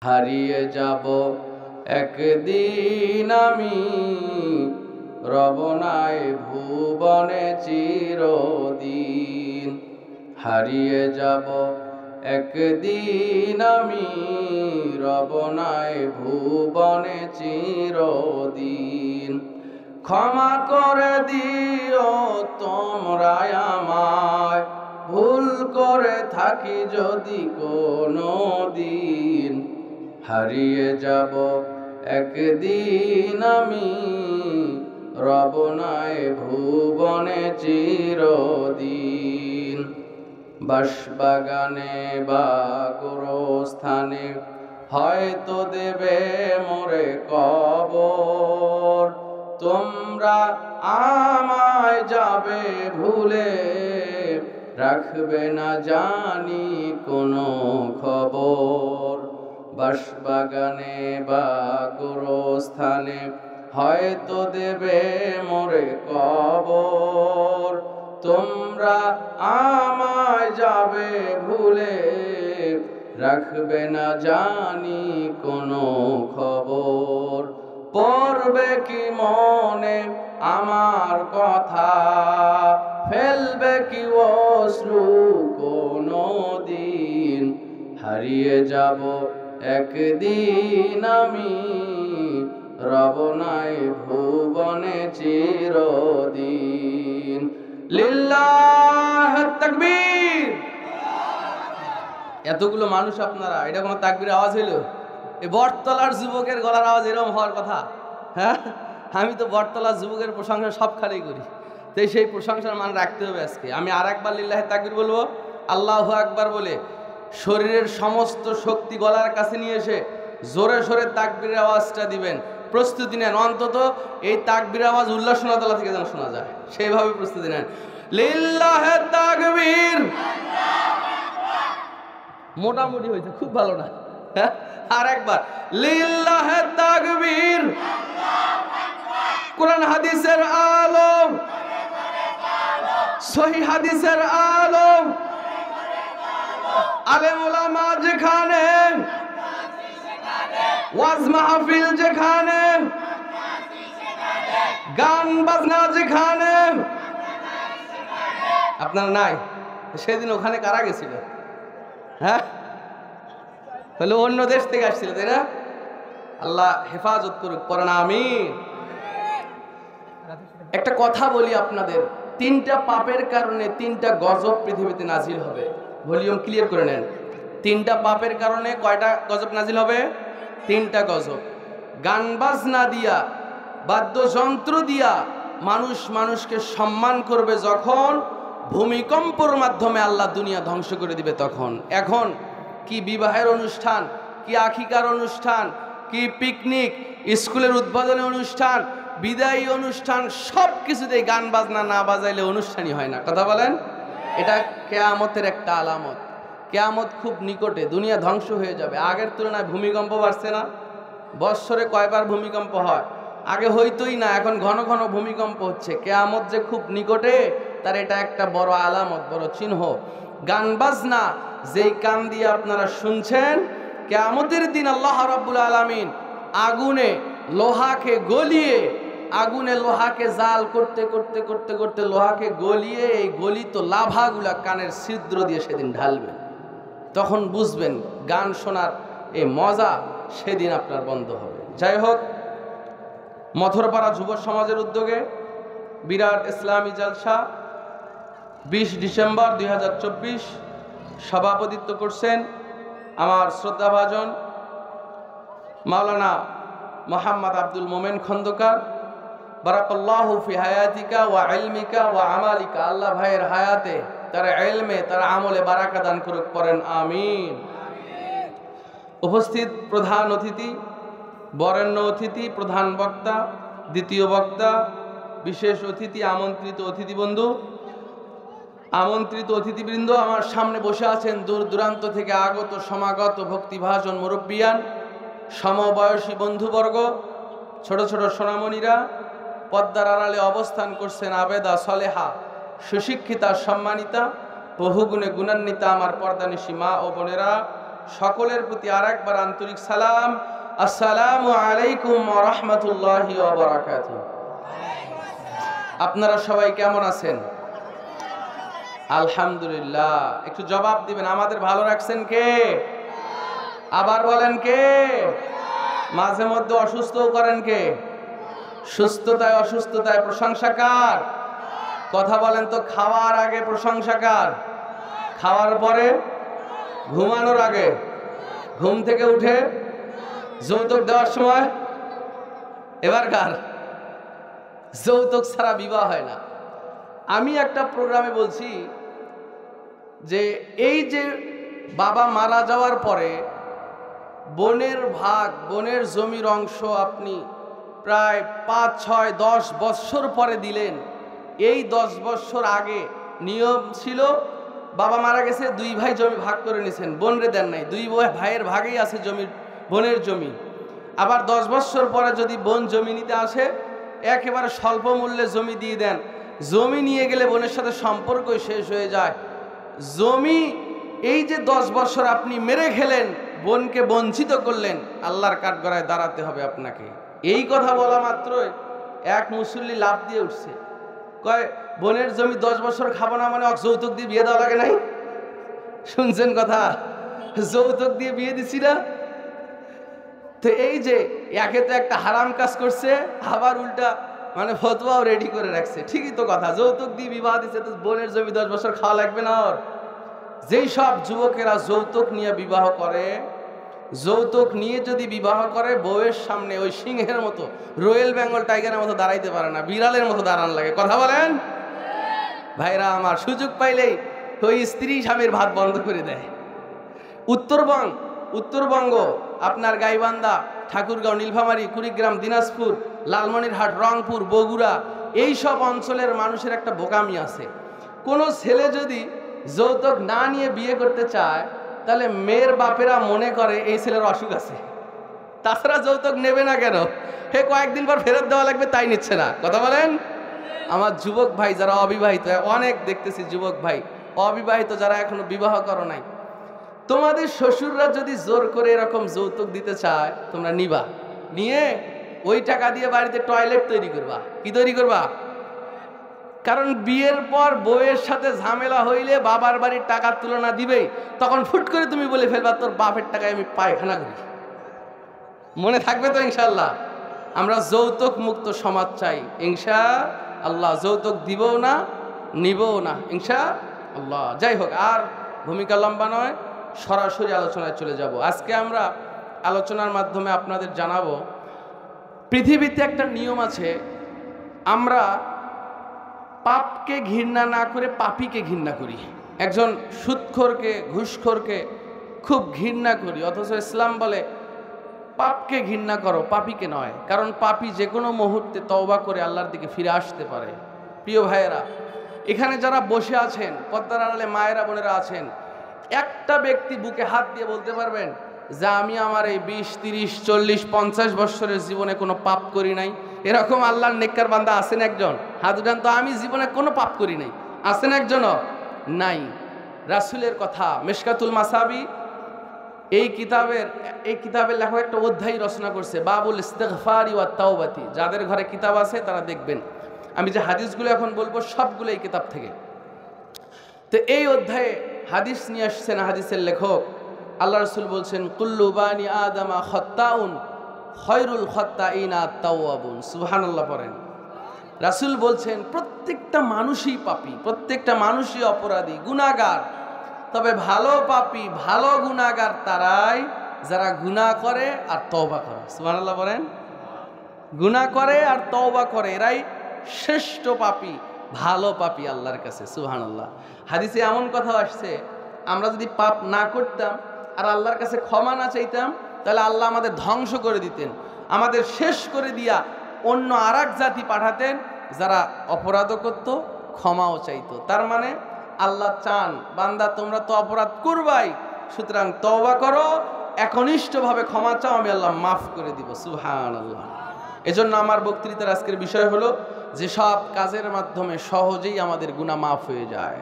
হারিয়ে যাব একদিন আমি, রব নাই ভুবনে চিরদিন। হারিয়ে যাব একদিন আমি, রব নাই ভুবনে চিরদিন। ক্ষমা করে দিও তোমরা আমায়, ভুল করে থাকি যদি কোনো দিন। হারিয়ে যাব একদিন আমি, রব নাই ভুবনে চিরদিন। বাঁশবাগানে বা গোরস্থানে হয়তো দেবে মোরে কবর, তোমরা আমায় যাবে ভুলে, রাখবে না জানি কোনো খবর। বাঁশবাগানে বা গোরস্থানে হয়তো দেবে মোরে কবর, তোমরা আমায় যাবে ভুলে, রাখবে না জানি কোনো খবর। পড়বে কি মনে আমার কথা, ফেলবে কি অশ্রু কোনো দিন। হারিয়ে যাব একদিন আমি, রব নাই ভুবনে চিরদিন। লিল্লাহ তাকবীর। এতগুলো মানুষ আপনারা, এটা কোনো তাকবীর আওয়াজ হইল? এই বটতলার যুবকের গলার আওয়াজ এরকম হওয়ার কথা? হ্যাঁ, আমি তো বটতলার যুবকের প্রশংসা সব খালি করি, তাই সেই প্রশংসার মান রাখতে হবে আজকে। আমি আর একবার লিল্লাহ তাকবীর বলবো, আল্লাহু আকবার বলে শরীরের সমস্ত শক্তি গলার কাছে নিয়ে এসে জোরে সোরে তাকবীরের আওয়াজটা দিবেন। প্রস্তুতি নেন, অন্তত এই তাকবীরের আওয়াজ উল্লাসনতলা থেকে যেন শোনা যায়, সেইভাবে প্রস্তুতি নেন। লিল্লাহে তাকবীর। মোটামুটি হয়েছে, খুব ভালো না? হ্যাঁ, আর একবার লিল্লাহে তাকবীর। কোরআন হাদিসের আলো, সহিহ হাদিসের আলো, আলেম ওলামা যেখানে, ওয়াজ মাহফিল যেখানে, গান বাজনা যেখানে। আপনার নাই? সেদিন ওখানে কারা গেছিল? হ্যাঁ, হলো অন্য দেশ থেকে আসছিল, তাই না? আল্লাহ হেফাজত করুক, পড়েন আমিন। একটা কথা বলি আপনাদের, তিনটা পাপের কারণে তিনটা গজব পৃথিবীতে নাজিল হবে। ভলিউম ক্লিয়ার করে নেন। তিনটা পাপের কারণে কয়টা গজব নাজিল হবে? তিনটা গজব। গান বাজনা দিয়া, বাদ্যযন্ত্র দিয়া মানুষ মানুষকে সম্মান করবে যখন, ভূমিকম্পর মাধ্যমে আল্লাহ দুনিয়া ধ্বংস করে দিবে তখন। এখন কি বিবাহের অনুষ্ঠান, কি আকিকার অনুষ্ঠান, কি পিকনিক, স্কুলের উদ্বোধনী অনুষ্ঠান, বিদায়ী অনুষ্ঠান, সব কিছুতেই গান বাজনা না বাজাইলে অনুষ্ঠানই হয় না। কথা বলেন? এটা কিয়ামতের একটা আলামত। কিয়ামত খুব নিকটে, দুনিয়া ধ্বংস হয়ে যাবে। আগের তুলনায় ভূমিকম্প বাড়ছে না? বৎসরে কয়বার ভূমিকম্প হয়? আগে হইতোই না, এখন ঘন ঘন ভূমিকম্প হচ্ছে। কিয়ামত যে খুব নিকটে, তার এটা একটা বড় আলামত, বড় চিহ্ন। গান বাজনা যেই কান দিয়ে আপনারা শুনছেন, কিয়ামতের দিন আল্লাহ রাব্বুল আলামিন আগুনে লোহাকে গলিয়ে, আগুনে লোহাকে জাল করতে করতে করতে করতে লোহাকে গলিয়ে এই গলিত লাভাগুলা কানের ছিদ্র দিয়ে সেদিন ঢালবেন। তখন বুঝবেন গান শোনার এই মজা সেদিন আপনার বন্ধ হবে। যাই হোক, মথুরপাড়া যুব সমাজের উদ্যোগে বিরাট ইসলামী জালসা 20 ডিসেম্বর 2024 সভাপতিত্ব করছেন আমার শ্রদ্ধাভাজন মাওলানা মোহাম্মদ আব্দুল মোমেন খন্দকার। বারাকাল্লাহু ফি হায়াতিকা ওয়া ইলমিকা ওয়া আমালিকা। আল্লাহ ভাইয়ের হায়াতে, তার ইলমে, তার আমলে বারাকা দান করুক, পড়েন আমিন। উপস্থিত প্রধান অতিথি, বরেণ্য অতিথি, প্রধান বক্তা, দ্বিতীয় বক্তা, বিশেষ অতিথি, আমন্ত্রিত অতিথিবন্ধু, আমন্ত্রিত অতিথিবৃন্দ, আমার সামনে বসে আছেন দূর দূরান্ত থেকে আগত সমাগত ভক্তিভাজন মুরব্বিয়ান, সমবয়সী বন্ধুবর্গ, ছোট ছোট সোনামণিরা, পদ্মার আড়ালে অবস্থান করছেন আবেদা, সলেহা, সুশিক্ষিতা, সম্মানিতা, বহুগুণে গুণান্বিতা আমার পর্দানিশী মা ও বোনেরা, সকলের প্রতি আরেকবার আন্তরিক সালাম, আসসালামু আলাইকুম ওয়া রাহমাতুল্লাহি ওয়া বারাকাতুহু। আপনারা সবাই কেমন আছেন? আলহামদুলিল্লাহ। একটু জবাব দিবেন, আমাদের ভালো রাখছেন কে? আবার বলেন কে? মাঝে মধ্যে অসুস্থও করেন কে? সুস্থতায় অসুস্থতায় প্রশংসা কার? কথা বলেন তো, খাওয়ার আগে প্রশংসা কার? খাওয়ার পরে? ঘুমানোর আগে? ঘুম থেকে উঠে? যৌতুক দেওয়ার সময়? এবার কার? যৌতুক ছাড়া বিবাহ হয় না। আমি একটা প্রোগ্রামে বলছি যে এই যে বাবা মারা যাওয়ার পরে বোনের ভাগ, বোনের জমির অংশ আপনি প্রায় 5, 6, 10 বৎসর পরে দিলেন। এই 10 বৎসর আগে নিয়ম ছিল বাবা মারা গেছে, 2 ভাই জমি ভাগ করে নিয়েছেন, বোনরে দেন নাই, 2 ভাইয়ের ভাগেই আছে জমির, বোনের জমি। আবার 10 বৎসর পরে যদি বোন জমি নিতে আসে, একেবারে স্বল্প মূল্যে জমি দিয়ে দেন। জমি নিয়ে গেলে বোনের সাথে সম্পর্কই শেষ হয়ে যায়। জমি এই যে 10 বছর আপনি মেরে খেলেন, বোনকে বঞ্চিত করলেন, আল্লাহর কাঠগড়ায় দাঁড়াতে হবে আপনাকে। এই কথা বলা মাত্রই এক মুসল্লি লাভ দিয়ে উঠছে, কয় বোনের জমি 10 বছর খাবো না মানে যৌতুক দিয়ে বিয়ে দেওয়া লাগে নাই? শুনছেন কথা? যৌতুক দিয়ে বিয়ে দিছি না? তো এই যে একে তো একটা হারাম কাজ করছে, আবার উল্টা মানে ফতোয়াও রেডি করে রাখছে। ঠিকই তো কথা, যৌতুক দিয়ে বিবাহ দিচ্ছে, তো বোনের জমি 10 বছর খাওয়া লাগবে না ওর? যেই সব যুবকেরা যৌতুক নিয়ে বিবাহ করে, যৌতুক নিয়ে যদি বিবাহ করে, বউয়ের সামনে ওই সিংহের মতো, রয়্যাল বেঙ্গল টাইগারের মতো দাঁড়াইতে পারে না, বিড়ালের মতো দাঁড়ান লাগে। কথা বলেন ভাইরা আমার, সুযোগ পাইলেই ওই স্ত্রী স্বামীর ভাত বন্ধ করে দেয়। উত্তরবঙ্গ আপনার গাইবান্ধা, ঠাকুরগাঁও, নীলফামারী, কুড়িগ্রাম, দিনাজপুর, লালমনিরহাট, রংপুর, বগুড়া, এই সব অঞ্চলের মানুষের একটা বোকামি আছে। কোনো ছেলে যদি যৌতুক না নিয়ে বিয়ে করতে চায়, তাহলে মেয়ের বাপেরা মনে করে এই ছেলের অসুখ আছে, তাছাড়া যৌতুক নেবে না কেন? হে কয়েকদিন পর ফেরত দেওয়া লাগবে, তাই নিচ্ছে না। কথা বলেন। আমার যুবক ভাই যারা অবিবাহিত, অনেক দেখতেছি যুবক ভাই অবিবাহিত যারা এখনো বিবাহ করো নাই, তোমাদের শ্বশুররা যদি জোর করে এরকম যৌতুক দিতে চায়, তোমরা নিবা, নিয়ে ওই টাকা দিয়ে বাড়িতে টয়লেট তৈরি করবা। কি তৈরি করবা? কারণ বিয়ের পর বউয়ের সাথে ঝামেলা হইলে বাবার বাড়ির টাকার তুলনা দিবেই, তখন ফুট করে তুমি বলে ফেলবা তোর বাপের টাকায় আমি পায়খানা করি। মনে থাকবে তো ইনশাআল্লাহ? আমরা যৌতুক মুক্ত সমাজ চাই ইনশাআল্লাহ। যৌতুক দিবও না, নিবও না ইনশাআল্লাহ। যাই হোক, আর ভূমিকা লম্বা নয়, সরাসরি আলোচনায় চলে যাব। আজকে আমরা আলোচনার মাধ্যমে আপনাদের জানাবো, পৃথিবীতে একটা নিয়ম আছে, আমরা পাপকে ঘৃণা না করে পাপীকে ঘৃণা করি। একজন সুদখোরকে, ঘুষখোরকে খুব ঘৃণা করি, অথচ ইসলাম বলে পাপকে ঘৃণা করো, পাপীকে নয়। কারণ পাপী যে কোনো মুহূর্তে তওবা করে আল্লাহর দিকে ফিরে আসতে পারে। প্রিয় ভাইয়েরা, এখানে যারা বসে আছেন, পর্দার আড়ালে মায়েরা বোনেরা আছেন, একটা ব্যক্তি বুকে হাত দিয়ে বলতে পারবেন যে আমি আমার এই 20, 30, 40, 50 বছরের জীবনে কোনো পাপ করি নাই? এরকম আল্লাহর নেককার বান্দা আছেন একজন? হাত উঠান তো। আমি জীবনে কোনো পাপ করি নাই, আছেন একজনও? নাই। রাসূলের কথা, মিশকাতুল মাসাবি এই কিতাবের লেখক একটা অধ্যায় রচনা করছে, বাবুল ইস্তিগফারি ওয়াত তাওবাতি। যাদের ঘরে কিতাব আছে তারা দেখবেন, আমি যে হাদিসগুলো এখন বলবো সবগুলো এই কিতাব থেকে। তো এই অধ্যায়ে হাদিস নিয়ে আসছেন হাদিসের লেখক, আল্লাহ রাসূল বলছেন, কুল্লু বানি আদামা খাত্তাউন খয়রুল খাত্তাইনা আত-তাওয়াবুন। সুবহানাল্লাহ পড়েন। রাসূল বলছেন প্রত্যেকটা মানুষই পাপী, প্রত্যেকটা মানুষই অপরাধী, গুনাহগার। তবে ভালো পাপী, ভালো গুনাহগার তারাই যারা গুনাহ করে আর তওবা করে। সুবহানাল্লাহ পড়েন। গুনাহ করে আর তওবা করে, এরাই শ্রেষ্ঠ পাপী, ভালো পাপী আল্লাহর কাছে। সুবহানাল্লাহ। হাদিসে এমন কথা আসছে, আমরা যদি পাপ না করতাম আর আল্লাহর কাছে ক্ষমা না চাইতাম, তাহলে আল্লাহ আমাদের ধ্বংস করে দিতেন, আমাদের শেষ করে দিয়া অন্য আরেক জাতি পাঠাতেন যারা অপরাধও করত, ক্ষমাও চাইতো। তার মানে আল্লাহ চান বান্দা তোমরা তো অপরাধ করবাই, সুতরাং তওবা করো, একনিষ্ঠভাবে ক্ষমা চাও, আমি আল্লাহ মাফ করে দিব। সুবহানাল্লাহ। এজন্য আমার বক্তৃতার আজকের বিষয় হলো যে সব কাজের মাধ্যমে সহজেই আমাদের গুনাহ মাফ হয়ে যায়।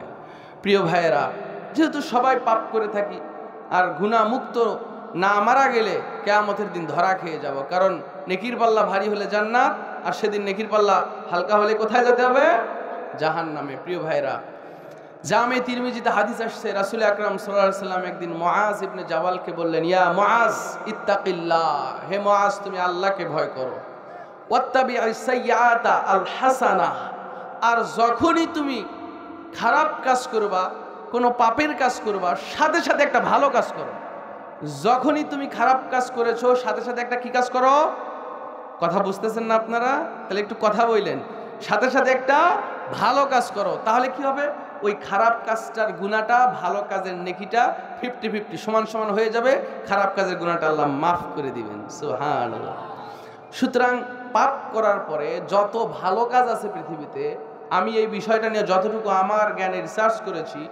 প্রিয় ভাইয়েরা, যেহেতু সবাই পাপ করে থাকি, আর গুনাহ মুক্ত না মারা গেলে কিয়ামতের দিন ধরা খেয়ে যাব। কারণ নেকির পাল্লা ভারী হলে জান্নাত, আর সেদিন নেকির পাল্লা হালকা হলে কোথায় যেতে হবে? জাহান্নামে। প্রিয় ভাইরা, জামে তিরমিজিতে হাদিস আসছে, রাসূল আকরাম সাল্লাল্লাহু আলাইহি সাল্লাম একদিন মুআজ ইবনে জাবালকে বললেন, ইয়া মুআজ ইত্তাকিল্লাহ, হে মুআজ তুমি আল্লাহকে ভয় করো। ওয়াত্তাবি'আস সাইয়্যাতা আল হাসানাহ, আর যখনই তুমি খারাপ কাজ করবা, কোনো পাপের কাজ করবা, সাথে সাথে একটা ভালো কাজ করো। যখনই তুমি খারাপ কাজ করেছো, সাথে সাথে একটা কি কাজ করো? কথা বুঝতেছেন না আপনারা? তাহলে একটু কথা বললেন, সাথে সাথে একটা ভালো কাজ করো। তাহলে কি হবে? ওই খারাপ কাজটার গুনাহটা ভালো কাজের নেকিটা 50-50 সমান সমান হয়ে যাবে। খারাপ কাজের গুনাহটা আল্লাহ মাফ করে দিবেন। সুবহানাল্লাহ। সুতরাং পাপ করার পরে যত ভালো কাজ আছে পৃথিবীতে, আমি এই বিষয়টা নিয়ে যতটুকু আমার জ্ঞানে রিসার্চ করেছি,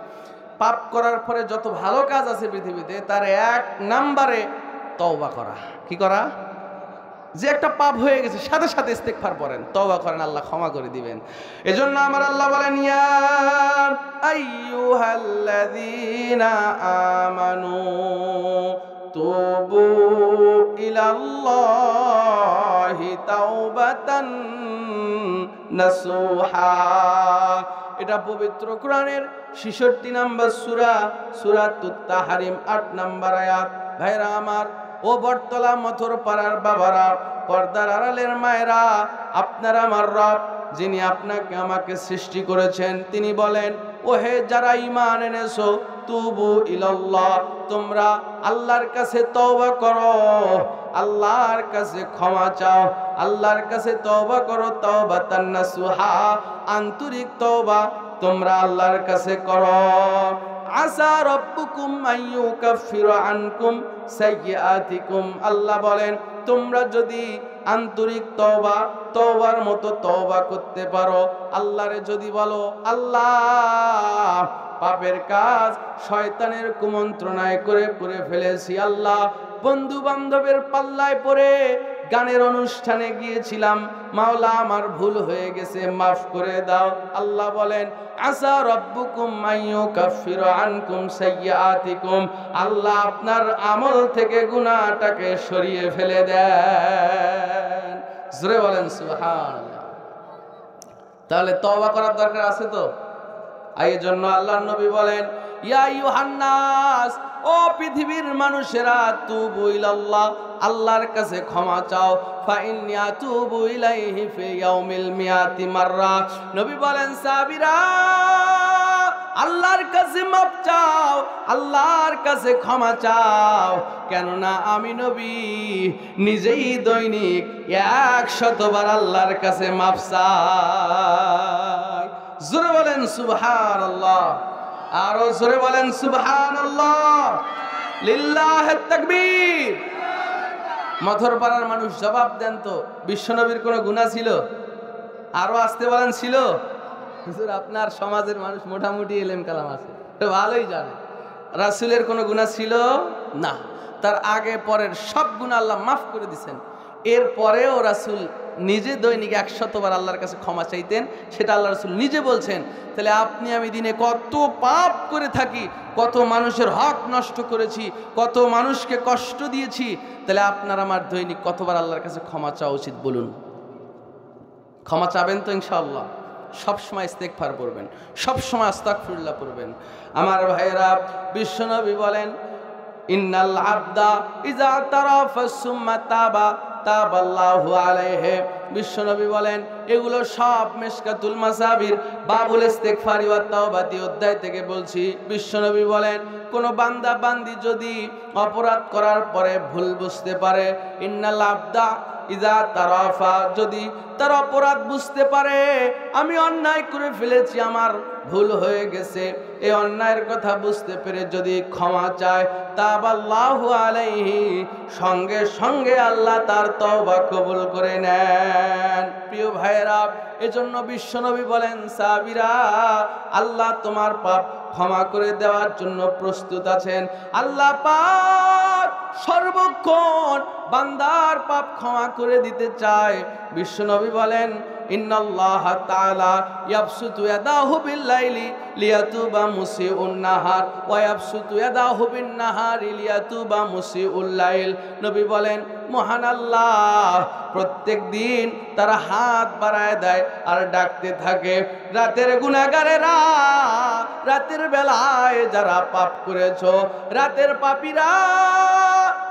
পাপ করার পরে যত ভালো কাজ আছে পৃথিবীতে, তার 1 নম্বরে তওবা করা। কি করা? যে একটা পাপ হয়ে গেছে সাথে সাথে ইস্তেগফার করেন, তওবা করেন, আল্লাহ ক্ষমা করে দিবেন। এজন্য আমার আল্লাহ বলেন, ইয়া আইয়ুহাল্লাযীনা আমানু তুবু ইলাল্লাহি তাওবাতান নাসুহা। এটা পবিত্র কোরআনের 66 নম্বর সূরা, সূরাতুত তাহরিম 8 নম্বর আয়াত। ভাইরা আমার, ও বটতলা মথুর পাড়ার বাবারা, পর্দার আড়ালের মায়েরা, আপনার আমার রব যিনি আপনাকে আমাকে সৃষ্টি করেছেন, তিনি বলেন, ও হে যারা ঈমান এনেছো, তুবু ইলাল্লাহ, তোমরা আল্লাহর কাছে তওবা করো, আল্লাহর কাছে ক্ষমা চাও, আল্লাহর কাছে তওবা করো, তাওবাতান নাসুহা, আন্তরিক তওবা তোমরা আল্লাহর কাছে করো। আসা রব্বুকুম আইয়ুকাফিরু আনকুম সাইয়্যাতিকুম, আল্লাহ বলেন তোমরা যদি আন্তরিক তওবার মতো তওবা করতে পারো, আল্লাহরে যদি বলো, আল্লাহ পাপের কাজ শয়তানের কুমন্ত্রণায় করে ফেলেছি, আল্লাহ বন্ধু বান্ধবের পাল্লায় পড়ে গানের অনুষ্ঠানে গিয়েছিলাম, মাওলা আমার ভুল হয়ে গেছে, মাফ করে দাও। আল্লাহ বলেন, আসা রব্বুকুম আইয়ুকাফিরু আনকুম সাইয়্যাতিকুম, আল্লাহ আপনার আমল থেকে গুনাহটাকে সরিয়ে ফেলে দেন। জোরে বলেন সুবহানাল্লাহ। তাহলে তওবা করার দরকার আছে তো। এই জন্য আল্লাহর নবী বলেন, ইয়া আইয়ুহান নাস, ও পৃথিবীর মানুষেরা, তুবু ইলাল্লাহ, আল্লাহর কাছে ক্ষমা চাও, ফা ইন্নী আতুবু ইলাইহি ফি ইয়াউমিল মিয়াতি মাররা। নবী বলেন, সাহাবীরা আল্লাহর কাছে মাপ চাও, আল্লাহর কাছে ক্ষমা চাও, কেননা আমি নবী নিজেই দৈনিক 100 বার আল্লাহর কাছে মাপ চাই। জোরে বলেন সুবহানাল্লাহ, আরো জোরে বলেন সুবহানাল্লাহ, লিল্লাহিত তাকবীর। মথুরপাড়ার মানুষ জবাব দেন তো, বিশ্বনবীর কোনো গুনাহ ছিল? আরো আসতে বলেন, ছিল? হুজুর আপনার সমাজের মানুষ মোটামুটি ইলম কালাম আছে, তো ভালোই জানে। রাসূলের কোনো গুনাহ ছিল না, তার আগে পরের সব গুনাহ আল্লাহ মাফ করে দিয়েছেন। এরপরেও রাসূল নিজে দৈনিক 100 বার আল্লাহর কাছে ক্ষমা চাইতেন, সেটা আল্লাহ রাসূল নিজে বলছেন। তাহলে আপনি আমি দিনে কত পাপ করে থাকি, কত মানুষের হক নষ্ট করেছি, কত মানুষকে কষ্ট দিয়েছি, তাহলে আপনার আমার দৈনিক কতবার আল্লাহর কাছে ক্ষমা চাওয়া উচিত বলুন? ক্ষমা চাবেন তো ইনশাআল্লাহ? সবসময় ইস্তেগফার করবেন, সবসময় আস্তাগফিরুল্লাহ পড়বেন। আমার ভাইয়েরা, বিশ্বনবী বলেন, ইন্নাল আবদা ইযা তারাফা সুম্মা তাবা তাবাল্লাহু আলাইহি। বিশ্বনবী বলেন, এগুলো সব মিশকাতুল মাসাবির বাবুল ইস্তিগফারি ওয়াত তাওবাতি অধ্যায় থেকে বলছি। বিশ্বনবী বলেন, কোন বান্দা বান্দি যদি অপরাধ করার পরে ভুল বুঝতে পারে, ইন্নাল আবদা ইযা তারাফা, যদি তার অপরাধ বুঝতে পারে, আমি অন্যায় করে ফেলেছি, আমার ভুল হয়ে গেছে, এই অন্যায়ের কথা বুঝতে পেরে যদি ক্ষমা চায়, তাবাল্লাহু আলাইহি, সঙ্গে সঙ্গে আল্লাহ তার তওবা কবুল করে নেন। প্রিয় ভাইয়েরা, এজন্য বিশ্বনবী বলেন, সাহাবীরা আল্লাহ তোমার পাপ ক্ষমা করে দেওয়ার জন্য প্রস্তুত আছেন। আল্লাহ পাক সর্বক্ষণ বান্দার পাপ ক্ষমা করে দিতে চায়। বিশ্বনবী বলেন, ইন্নাল্লাহা তাআলা ইয়াবসুতু ইয়াদাহু বিল-লাইলি লিয়াতুবা মুসিউন নাহার ওয়া ইয়াবসুতু ইয়াদাহু বিন-নাহারি লিয়াতুবা মুসিউল লাইল। নবী বলেন, মহান আল্লাহ প্রত্যেক দিন তারা হাত বাড়ায় দেয় আর ডাকতে থাকে, রাতের গুনাহগারেরা, রাতের বেলায় যারা পাপ করেছো, রাতের পাপীরা,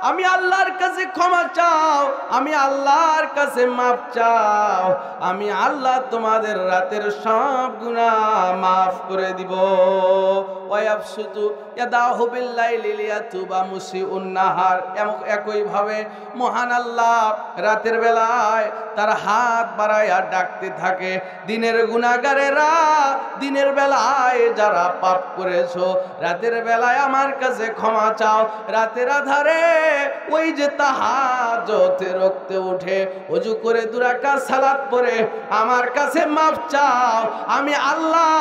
আমি আল্লাহর কাছে ক্ষমা চাও, আমি আল্লাহর কাছে মাফ চাও, আমি আল্লাহ তোমাদের রাতের সব গুনাহ মাফ করে দিব। ওয়ায়াবসুতু ইয়াদাহু বিল-লাইলি লিয়াতুবা মুসিউন নাহার। একই ভাবে মহান আল্লাহ রাতের বেলায় তার হাত বাড়ায়া ডাকতে থাকে, দিনের গুনাহগারেরা, দিনের বেলায় যারা পাপ করেছো, রাতের বেলায় আমার কাছে ক্ষমা চাও। রাতের আধারে ওই যে তাহাজ্জুদে রক্তে উঠে ওযু করে 2 রাকাত সালাত পড়ে আমার কাছে মাফ চাও, আমি আল্লাহ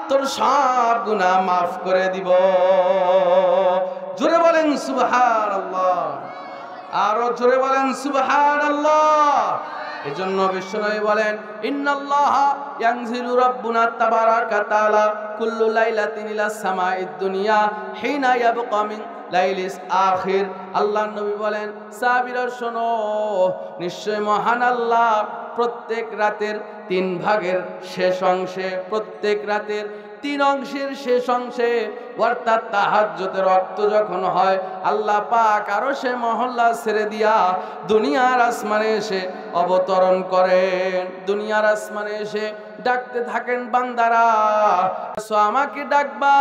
তোর সব গুনাহ মাফ করে দিব। জোরে বলেন সুবহানাল্লাহ, আরো জোরে বলেন সুবহানাল্লাহ। এজন্য বিশ্বনবী বলেন, ইন্নাল্লাহা ইয়ানজিলু রাব্বুনা তাবারাকা তাআলা কুল্লু লাইলাতিন ইলাস সামাঈদ দুনিয়া হিনা ইয়াবকা মিন লাইলিস আখির। আল্লাহর নবী বলেন, সাহাবীরা শোনো, নিশ্চয় মহান আল্লাহ প্রত্যেক রাতের 3 ভাগের শেষ অংশে, প্রত্যেক রাতের 3 অংশের শেষ অংশে, অর্থাৎ তাহাজ্জুদের রক্ত যখন হয়, আল্লাহ পাক আরশে মহল্লা ছেড়ে দিয়া দুনিয়ার আসমানে এসে অবতরণ করেন। দুনিয়ার আসমানে এসে ডাকতে থাকেন, বান্দারা আমাকে ডাকবা,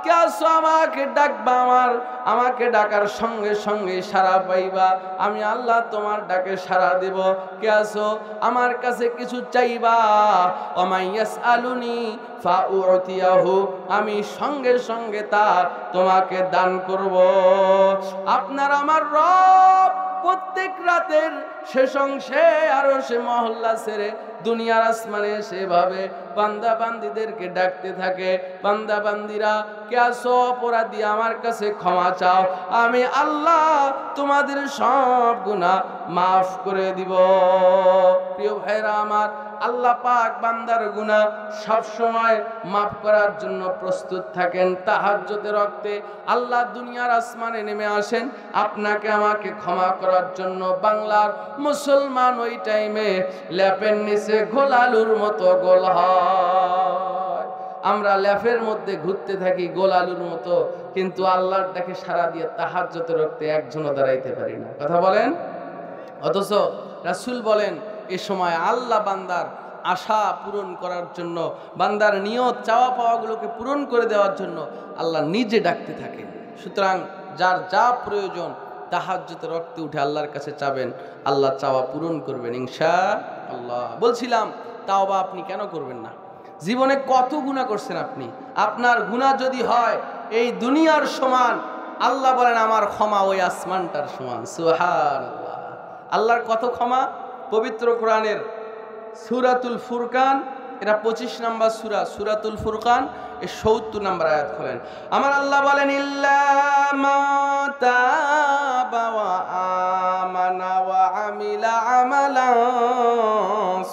কে আসো আমাকে ডাকবা, আমাকে ডাকার সঙ্গে সঙ্গে সাড়া পাইবা, আমি আল্লাহ তোমার ডাকে সাড়া দেব। কে আসো আমার কাছে কিছু চাইবা, ওমাইয়াস আলুনি ফাউতিয়াহু, আমি সঙ্গে সঙ্গে তা তোমাকে দান করব। আপনার আমার রব প্রত্যেক রাতের শেষ অংশে আরশে মহল্লা ছেড়ে দুনিয়ার আসমানে সেভাবে বান্দা বান্দীদেরকে ডাকতে থাকে, বান্দা বান্দীরা কে আসো অপরাধী আমার কাছে ক্ষমা চাও, আমি আল্লাহ তোমাদের সব গুনাহ মাফ করে দিব। প্রিয় ভাইরা আমার, আল্লাহ পাক বান্দার গুনাহ সব সময় মাফ করার জন্য প্রস্তুত থাকেন। তাহাজ্জুদের রক্তে আল্লাহ দুনিয়ার আসমানে নেমে আসেন আপনাকে আমাকে ক্ষমা করার জন্য। বাংলার মুসলমান ওই টাইমে ল্যাপের নিচে গোলালুর মতো গোল হয়। আমরা ল্যাপের মধ্যে ঘুরতে থাকি গোলালুর মতো, কিন্তু আল্লাহর ডাকে সাড়া দিয়ে তাহাজ্জুদের রক্তে একজনও দাঁড়াইতে পারি না। কথা বলেন। অথচ রাসূল বলেন, এ সময় আল্লাহ বান্দার আশা পূরণ করার জন্য, বান্দার নিয়ত চাওয়া পাওয়াগুলোকে পূরণ করে দেওয়ার জন্য আল্লাহ নিজে ডাকতে থাকেন। সুতরাং যার যা প্রয়োজন তাহাজ্জুদের রক্তে উঠে আল্লাহর কাছে চাবেন, আল্লাহ চাওয়া পূরণ করবেন ইনশাআল্লাহ। বলছিলাম, তাওবা আপনি কেন করবেন না? জীবনে কত গুনাহ করছেন আপনি, আপনার গুনাহ যদি হয় এই দুনিয়ার সমান, আল্লাহ বলেন আমার ক্ষমা ওই আসমানটার সমান। সুবহানাল্লাহ। আল্লাহর কত ক্ষমা! পবিত্র কোরআনের সূরাতুল ফুরকান, এটা 25 নম্বর সূরা, সূরাতুল ফুরকান, এর 70 নম্বর আয়াত খোলেন। আমার আল্লাহ বলেন, ইল্লা মা তাবা ওয়া আমানা ওয়া আমিলা আমালান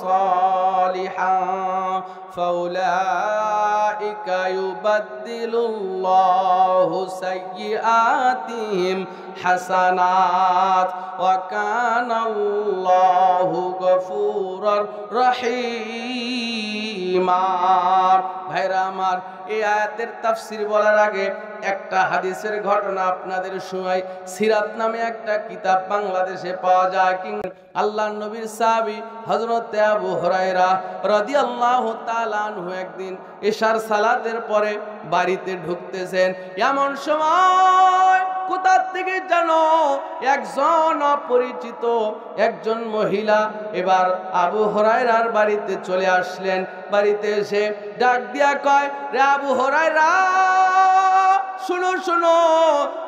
সালিহান ফাউলাইকা ইউবাদদিলুল্লাহু সাইয়্যাতিহিম হাসানাত ওয়া কানাল্লাহু গফুরুর রহিমা। ভাইরা আমার, এই আয়াতের তাফসীর বলার আগে একটা হাদিসের ঘটনা আপনাদের শোনাই। সিরাত নামে একটা কিতাব বাংলাদেশে পাওয়া যায়। আল্লাহর নবীর সাহাবী হযরত আবু হুরায়রা রাদিয়াল্লাহু তাআলা আনহু একদিন ইশার সালাতের পরে বাড়িতে ঢুকতেছেন, এমন সময় কোথা থেকে জানো একজন অপরিচিত একজন মহিলা এবার আবু হুরায়রার বাড়িতে চলে আসলেন। বাড়িতে এসে ডাক দিয়া কয়, রে আবু হুরায়রা, শুনো শুনো,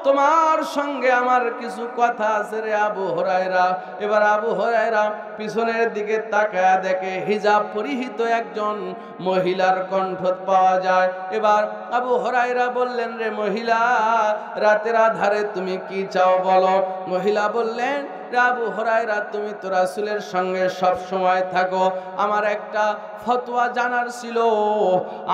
তোমার সঙ্গে আমার কিছু কথা আছে রে আবু হুরায়রা। এবার আবু হুরায়রা পিছনের দিকে তাকায়া দেখে হিজাব পরিহিত একজন মহিলার কণ্ঠ পাওয়া যায়। এবার আবু হুরায়রা বললেন, রে মহিলা, রাতের আধারে তুমি কি চাও বলো। মহিলা বললেন, আবু হুরায়রা তুমি তো রাসূলের সঙ্গে সব সময় থাকো, আমার একটা ফতোয়া জানার ছিল,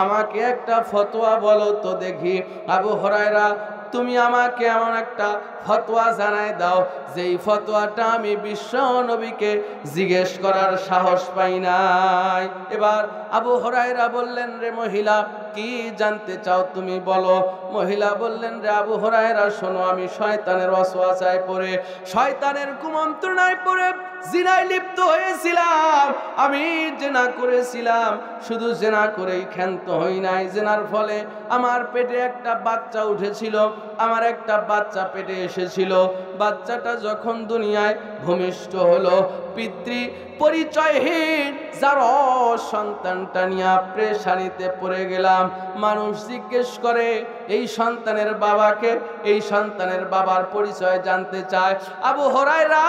আমাকে একটা ফতোয়া বলো তো দেখি। আবু হুরায়রা তুমি আমাকে এমন একটা ফতোয়া জানাই দাও যেই ফতোয়াটা আমি বিশ্ব নবীকে জিজ্ঞেস করার সাহস পাই নাই। এবার আবু হুরায়রা বললেন, রে মহিলা কি জানতে চাও তুমি বলো। মহিলা বললেন, রে আবু হুরায়রা শোনো, আমি শয়তানের ওয়াসওয়াসায় পড়ে, শয়তানের কুমন্ত্রণায় পড়ে জিনায় লিপ্ত হয়েছিলাম। আমি জিনা করেছিলাম, শুধু জিনা করেই ক্ষান্ত হই নাই, জিনার ফলে আমার পেটে একটা বাচ্চা উঠেছিল, আমার একটা বাচ্চা পেটে এসেছিল। বাচ্চাটা যখন দুনিয়ায় ভূমিষ্ঠ হলো, পিতৃ পরিচয়হীন যার সন্তানটা নিয়ে প্রেশানিতে পড়ে গেলাম। মানুষ জিজ্ঞেস করে এই সন্তানের বাবাকে, এই সন্তানের বাবার পরিচয় জানতে চায়। আবু হুরায়রা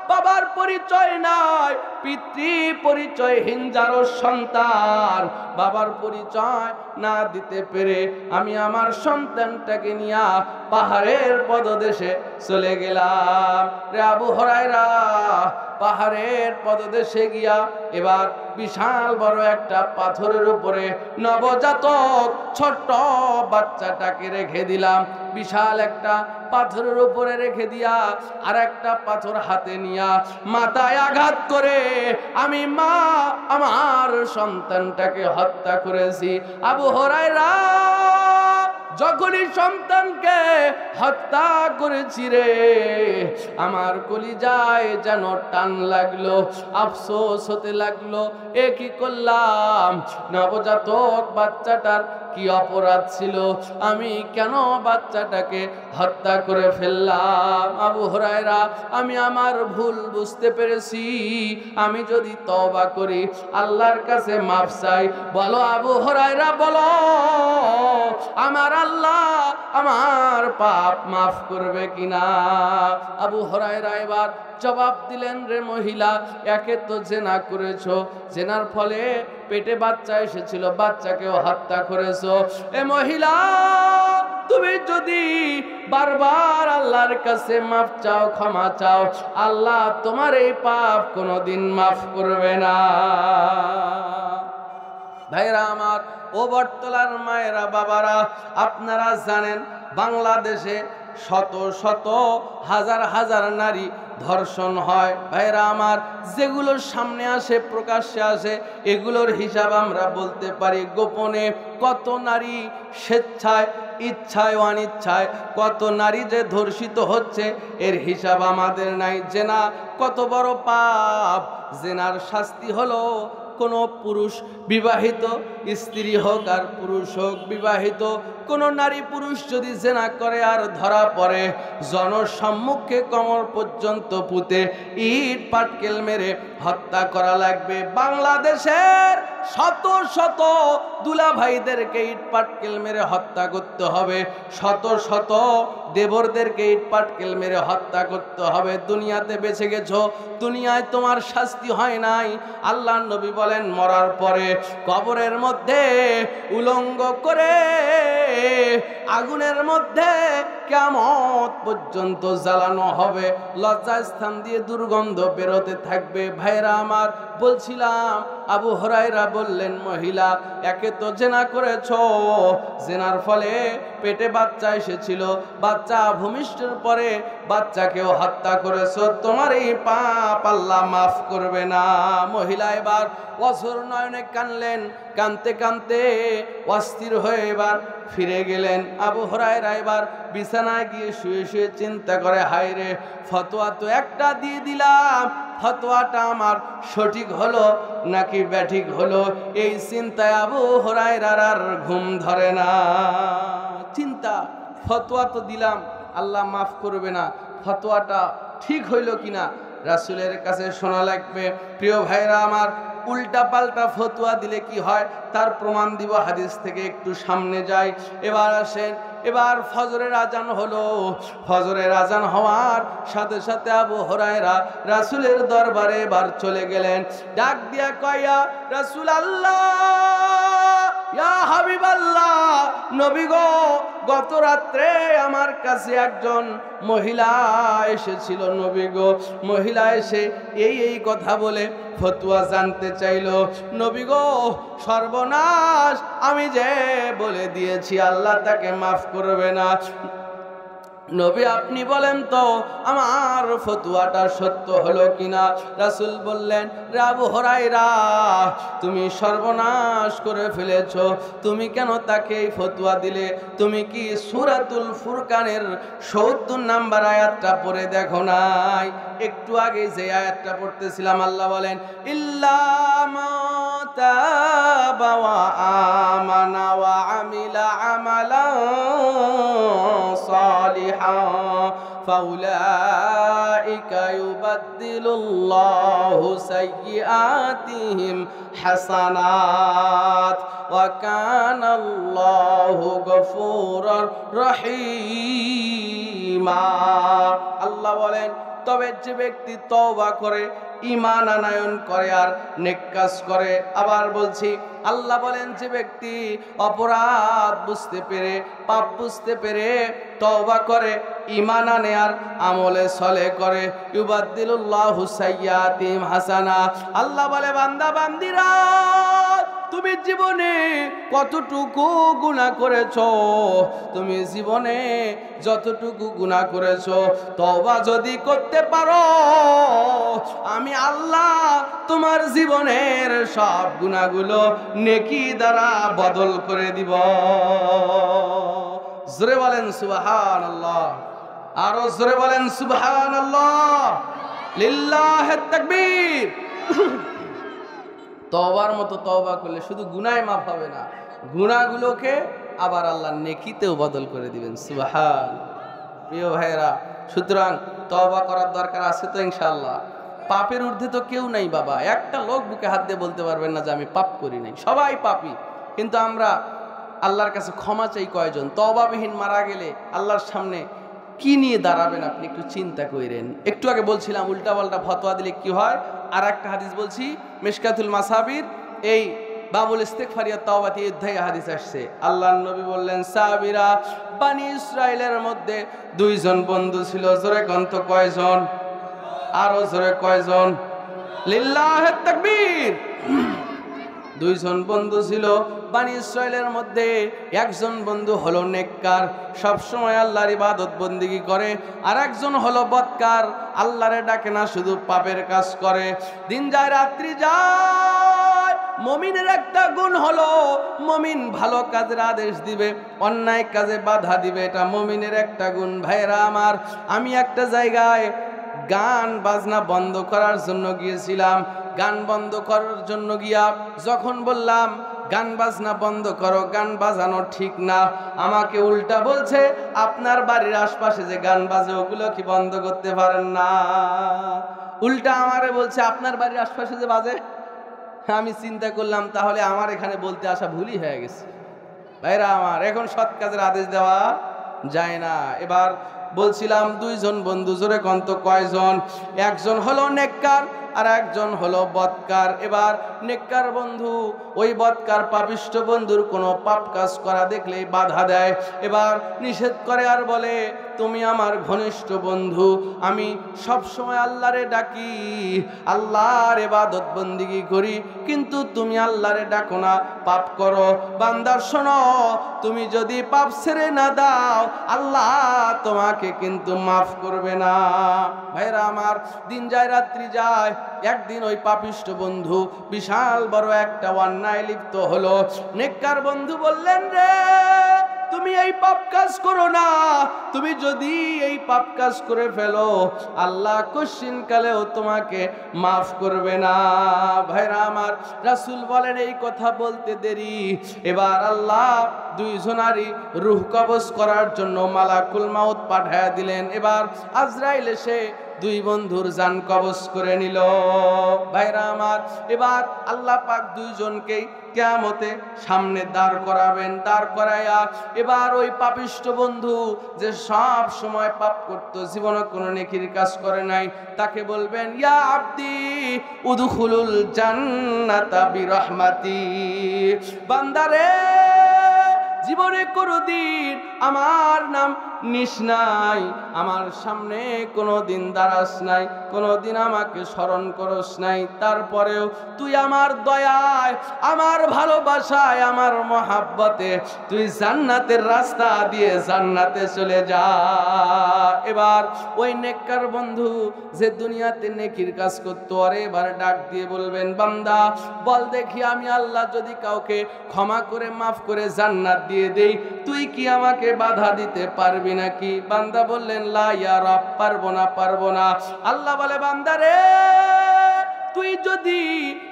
বাবার পরিচয় নাই, পিতৃ পরিচয়হীন যার সন্তান, বাবার পরিচয় না দিতে পেরে আমি আমার সন্তানটাকে নিয়ে পাহাড়ের পদদেশে চলে গেলাম। রে আবু হুরায়রা পাহাড়ের পদদেশে গিয়া এবার বিশাল বড় একটা পাথরের উপরে নবজাতক ছোট্ট বাচ্চাটাকে রেখে দিলাম। বিশাল একটা পাথরের উপরে রেখে দিয়া আর একটা পাথর হাতে নিয়া মাথায় আঘাত করে আমি মা আমার সন্তানটাকে হত্যা করেছি। আবু হুরায়রা যখনই সন্তানকে হত্যা করেছি রে, আমার কলিজায় যেন টান লাগলো, আফসোস হতে লাগলো, এ কি করলাম, নবজাতক বাচ্চাটার কি অপরাধ ছিল, আমি কেন বাচ্চাটাকে হত্যা করে ফেললাম। আবু হুরায়রা আমি আমার ভুল বুঝতে পেরেছি, আমি যদি তওবা করি আল্লাহর কাছে মাফ চাই। বলো আবু হুরায়রা বলো, আমার আল্লাহ আমার পাপ মাফ করবে কিনা। আবু হুরায়রা এবার জবাব দিলেন, রে মহিলা একে তো জেনা করেছো, জেনার ফলে পেটে বাচ্চা এসেছিল, বাচ্চাকেও হত্যা করেছো। এ মহিলা তুমি যদি বারবার আল্লাহর কাছে মাফ চাও, ক্ষমা চাও, আল্লাহ তোমার এই পাপ কোনোদিন মাফ করবে না। ভাইরা আমার, ও বটতলার মায়েরা বাবারা, আপনারা জানেন বাংলাদেশে শত শত হাজার হাজার নারী ধর্ষণ হয়। ভাইরা আমার, যেগুলোর সামনে আসে, প্রকাশ্যে আসে, এগুলোর হিসাব আমরা বলতে পারি। গোপনে কত নারী স্বেচ্ছায়, ইচ্ছায়, অনিচ্ছায় কত নারী যে ধর্ষিত হচ্ছে, এর হিসাব আমাদের নাই। জেনা কত বড় পাপ, জেনার শাস্তি হলো কোনো পুরুষ বিবাহিত স্ত্রী হোক আর পুরুষ হোক বিবাহিত, কোনো নারী পুরুষ যদি জেনা করে আর ধরা পড়ে, জনসম্মুখে কোমর পর্যন্ত পুঁতে ইট পাটকেল মেরে হত্যা করা লাগবে। বাংলাদেশের শত শত দুলা ভাইদেরকে ইট পাটকেল মেরে হত্যা করতে হবে, শত শত দেবরদেরকে ইট পাটকেল মেরে হত্যা করতে হবে। দুনিয়াতে বেঁচে গেছো, দুনিয়ায় তোমার শাস্তি হয় নাই। আল্লাহর নবী বলেন মরার পরে কবরের মধ্যে উলঙ্গ করে আগুনের মধ্যে কিয়ামত পর্যন্ত জ্বালানো হবে, লজ্জাস্থান দিয়ে দুর্গন্ধ বেরোতে থাকবে। ভাইরা আমার, বলছিলাম আবু হুরায়রা বললেন, মহিলা একে তো জেনা করেছো, জেনার ফলে পেটে বাচ্চা এসেছিল, বাচ্চা ভূমিষ্ঠের পরে বাচ্চাকেও হত্যা করেছো, তোমার এই পাপ আল্লাহ মাফ করবে না। মহিলা এবার অঝোর নয়নে কানলেন, কানতে কানতে অস্থির হয়ে এবার ফিরে গেলেন। আবু হুরায়রা এবার বিছানায় গিয়ে শুয়ে শুয়ে চিন্তা করে, হায় রে, ফতোয়া তো একটা দিয়ে দিলাম, ফতোয়াটা আমার সঠিক হলো নাকি ব্যাঠিক হলো, এই চিন্তায় আবু হুরায়রার আর ঘুম ধরে না। চিন্তা, ফতোয়া তো দিলাম, আল্লাহ মাফ করবে না, ফতোয়াটা ঠিক হইল কিনা রাসূলের কাছে শোনা লাগবে। প্রিয় ভাইরা আমার, উল্টা পাল্টা ফতোয়া দিলে কি হয় তার প্রমাণ দিব হাদিস থেকে, একটু সামনে যাই। এবার আসেন, এবার ফজরের আজান হলো। ফজরের আজান হওয়ার সাথে সাথে আবু হুরায়রা রাসূলের দরবারে এবার চলে গেলেন। ডাক দিয়া কয়া, রাসূল আল্লাহ, ইয়া হাবিবাল্লাহ, নবী গো, গত রাত্রে আমার কাছে একজন মহিলা এসেছিল নবী গো। মহিলা এসে এই কথা বলে ফতোয়া জানতে চাইল। নবী গো, সর্বনাশ, আমি যে বলে দিয়েছি আল্লাহ তাকে মাফ করবে না। নবী আপনি বলেন তো আমার ফতোয়াটা সত্য হলো কিনা? রাসূল বললেন, রে আবু হুরায়রা, তুমি সর্বনাশ করে ফেলেছো। তুমি কেন তাকে এই ফতোয়া দিলে? তুমি কি সূরাতুল ফুরকানের ৭০ নাম্বার আয়াতটা পড়ে দেখো নাই? একটু আগে যে আয়াতটা পড়তেছিলাম, আল্লাহ বলেন, ইল্লা মা তাবা ওয়া আমানা ওয়া আমিলা আমালান সালিহান ফাউলাইকা ইউবাদদিলুল্লাহু সাইয়্যাতিহিম হাসানাত ওয়া কানাল্লাহু গফুরুর রহিমা। আল্লাহ বলেন, তবে যে ব্যক্তি তওবা করে, ঈমান আনয়ন করে আর নেক কাজ করে। আবার বলছি, আল্লাহ বলেন যে ব্যক্তি অপরাধ বুঝতে পেরে, পাপ বুঝতে পেরে তওবা করে, ঈমান আনে আর আমলে সলে করে, ইউবাদদিলুল্লাহু সাইয়্যাতিহিম হাসানা। আল্লাহ বলে, বান্দা বান্দিরা, তুমি জীবনে কতটুকু গুনাহ করেছো, তুমি জীবনে যতটুকু গুনাহ করেছো, তওবা যদি করতে পারো, আমি আল্লাহ তোমার জীবনের সব গুনাহগুলো নেকি দ্বারা বদল করে দিব। জোরে বলেন সুবহানাল্লাহ, আরো জোরে বলেন সুবহানাল্লাহ, লিল্লাহিত তাকবীর। তওবার মতো তওবা করলে শুধু গুনাহ মাফ হবে না, গুনাহগুলোকে আবার আল্লাহ নেকিতেও বদল করে দিবেন। সুবহান। প্রিয় ভাইরা, সুতরাং তওবা করার দরকার আছে তো ইনশাআল্লাহ। পাপের ঊর্ধ্বে তো কেউ নাই বাবা। একটা লোক বুকে হাত দিয়ে বলতে পারবেন না যে আমি পাপ করি নাই। সবাই পাপী, কিন্তু আমরা আল্লাহর কাছে ক্ষমা চাই কয়জন? তওবাবিহীন মারা গেলে আল্লাহর সামনে কি নিয়ে দাঁড়াবেন আপনি একটু চিন্তা করেন। একটু আগে বলছিলাম উল্টাপাল্টা ফতোয়া দিলে কি হয়। আর একটা হাদিস বলছি, মিশকাতুল মাসাবির এই বাবুল ইস্তিগফারিয়া তাওবাতি অধ্যায়ে হাদিস আসছে। আল্লাহর নবী বললেন, সাহাবীরা, বনি ইসরাইলের মধ্যে দুইজন বন্ধু ছিল। জোরে কন্ত কয়জন? আরো জোরে কয়জন? লিল্লাহিত তাকবীর। দুইজন বন্ধু ছিল বনি ইসরাইলের মধ্যে। একজন বন্ধু হলো নেককার, সব সময় আল্লাহর ইবাদত বন্দেগী করে। আর একজন হলো বদকার, আল্লাহরে ডাকে না, শুধু পাপের কাজ করে। দিন যায় রাত্রি যায়। মুমিনের একটা গুণ হলো মুমিন ভালো কাজের আদেশ দিবে, অন্যায় কাজে বাধা দিবে। এটা মুমিনের একটা গুণ। ভাইরা আমার, আমি একটা জায়গায় গান বাজনা বন্ধ করার জন্য গিয়েছিলাম। গান বন্ধ করার জন্য গিয়া যখন বললাম গান বাজনা বন্ধ করো, গান বাজানো ঠিক না, আমাকে উল্টা বলছে, আপনার বাড়ির আশপাশে যে গান বাজে ওগুলো কি বন্ধ করতে পারেন না? উল্টা আমারে বলছে আপনার বাড়ির আশপাশে যে বাজে। আমি চিন্তা করলাম তাহলে আমার এখানে বলতে আসা ভুলই হয়ে গেছে। ভাইরা আমার, এখন সৎ কাজের আদেশ দেওয়া যায় না। এবার বলছিলাম দুইজন বন্ধু, জোরে কন্ত কয়জন? একজন হলো নেককার আর একজন হলো বদকার। এবার নেককার বন্ধু ওই বদকার পাপিষ্ঠ বন্ধুর কোনো পাপ কাজ করা দেখলেই বাধা দেয়, এবার নিষেধ করে আর বলে, তুমি আমার ঘনিষ্ঠ বন্ধু, আমি সব সময় আল্লাহরে ডাকি, আল্লাহর ইবাদত বন্দেগী করি, কিন্তু তুমি আল্লাহরে ডাকো না, পাপ করো। বান্দার শোনো, তুমি যদি পাপ ছেড়ে না দাও, আল্লাহ তোমাকে কিন্তু মাফ করবে না। ভাইরা আমার, দিন যায় রাত্রি যায়। একদিন ওই পাপিষ্ঠ বন্ধু বিশাল বড় একটা অন্যায় লিপ্ত হলো। নেককার বন্ধু বললেন, রে তুমি এই পাপ কাজ করো না, তুমি যদি এই পাপ কাজ করে ফেলো, আল্লাহ কশিন কালেও তোমাকে মাফ করবে না। ভাইরা আমার, রাসূল বলেন এই কথা বলতে দেরি, এবার আল্লাহ দুইজনারই রূহ কবজ করার জন্য মালাকুল মাউত পাঠায়া দিলেন। এবার আজরাইল এসে দুই বন্ধুর জান কবজ করে নিল। ভাইরা আমার, এবার আল্লাহ পাক দুইজনকেই কিয়ামতে সামনে দাঁড় করাবেন। দাঁড় করাইয়া এবার ওই পাপিষ্ঠ বন্ধু যে সব সময় পাপ করতো, জীবনে কোনো নেকির কাজ করে নাই, তাকে বলবেন, ইয়া আব্দি উদখুলুল জান্নাতা বিরহমাতি। বান্দারে, জীবনে কোনোদিন আমার নাম নিস নাই, আমার সামনে কোনোদিন দাঁড়াস নাই, কোনোদিন আমাকে স্মরণ করস নাই, তারপরেও তুই আমার দয়ায়, আমার ভালোবাসায়, আমার মহাব্বতে তুই জান্নাতের রাস্তা দিয়ে জান্নাতে চলে যা। এবার ওই নেককার বন্ধু যে দুনিয়াতে নেকির কাজ করতো, আরে এবার ডাক দিয়ে বলবেন, বান্দা বল দেখি, আমি আল্লাহ যদি কাউকে ক্ষমা করে মাফ করে জান্নাত দিয়ে দেই, তুই কি আমাকে বাধা দিতে পারবি নাকি? বান্দা বললেন, লা ইয়া রব, পারবো না, পারবো না। আল্লাহ বলে, বান্দা রে, তুই যদি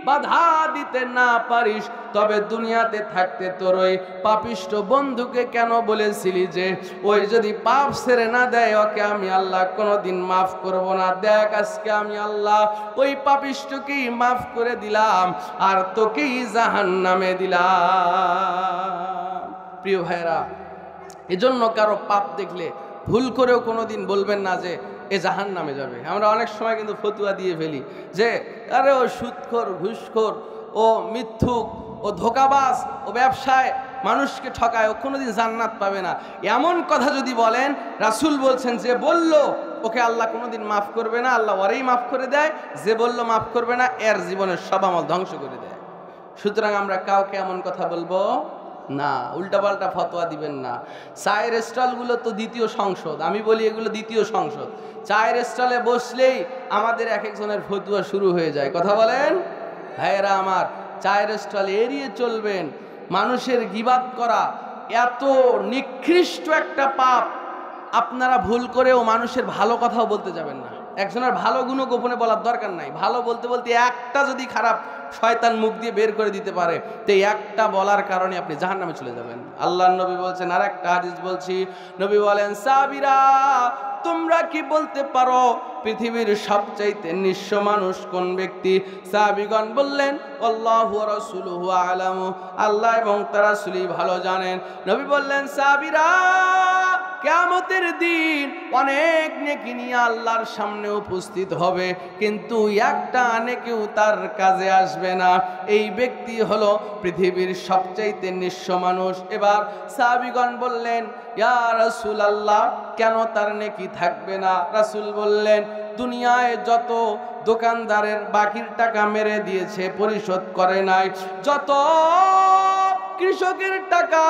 বাধা দিতে না পারিস, তবে দুনিয়াতে থাকতে তোর ওই পাপিষ্ঠ বন্ধুকে কেন বলেছিলি যে ওই যদি পাপ ছেড়ে না দেয়, ওকে আমি আল্লাহ কোনোদিন মাফ করব না? দেখ, আজকে আমি আল্লাহ ওই পাপিষ্ঠকেই মাফ করে দিলাম, আর তোকেই জাহান্নামে দিলাম। প্রিয় ভাইরা, এজন্য কারো পাপ দেখলে ভুল করেও কোনোদিন বলবেন না যে এ জাহান্নামে যাবে। আমরা অনেক সময় কিন্তু ফতুয়া দিয়ে ফেলি যে আরে ও সুদখোর, ঘুষখোর, ও মিথ্যুক, ও ধোঁকাবাজ, ও ব্যবসায় মানুষকে ঠকায়, ও কোনোদিন জান্নাত পাবে না। এমন কথা যদি বলেন, রাসূল বলছেন যে বলল ওকে আল্লাহ কোনোদিন মাফ করবে না, আল্লাহ ওরেই মাফ করে দেয়। যে বলল মাফ করবে না, এর জীবনের সব আমল ধ্বংস করে দেয়। সুতরাং আমরা কাউকে এমন কথা বলবো না, উল্টাপাল্টা ফতোয়া দিবেন না। চায়ের স্টলগুলো তো দ্বিতীয় সংসদ, আমি বলি এগুলো দ্বিতীয় সংসদ। চায়ের স্টলে বসলেই আমাদের এক একজনের ফতোয়া শুরু হয়ে যায়। কথা বলেন ভাইয়েরা আমার, চায়ের স্টল এড়িয়ে চলবেন। মানুষের গীবাত করা এত নিকৃষ্ট একটা পাপ, আপনারা ভুল করেও মানুষের ভালো কথাও বলতে যাবেন না। একজনের ভালো গুণ গোপনে বলার দরকার নাই। ভালো বলতে বলতে একটা যদি খারাপ শয়তান মুখ দিয়ে বের করে দিতে পারে, তো একটা বলার কারণে আপনি জাহান্নামে চলে যাবেন। আল্লাহর নবী বলছেন, আর একটা হাদিস বলছি, নবী বলেন, সাহাবীরা তোমরা কি বলতে পারো পৃথিবীর সবচাইতে নিঃস্ব মানুষ কোন ব্যক্তি? সাহাবীগণ বললেন, আল্লাহু ওয়া রাসূলুহু আ'লামু, আল্লাহ এবং তার রাসূলই ভালো জানেন। নবী বললেন, সাহাবীরা কিয়ামতের দিন অনেক নেকি নিয়ে আল্লাহর সামনে উপস্থিত হবে, কিন্তু একটা নেকিও তার কাজে আসবে না। এই ব্যক্তি হলো পৃথিবীর সবচাইতে নিঃস্ব মানুষ। এবার সাহাবীগণ বললেন, ইয়া রাসূলুল্লাহ, কেন তার নেকি থাকবে না? রাসূল বললেন, দুনিয়ায় যত দোকানদারের বাকির টাকা মেরে দিয়েছে, পরিশোধ করে নাই, যত কৃষকের টাকা,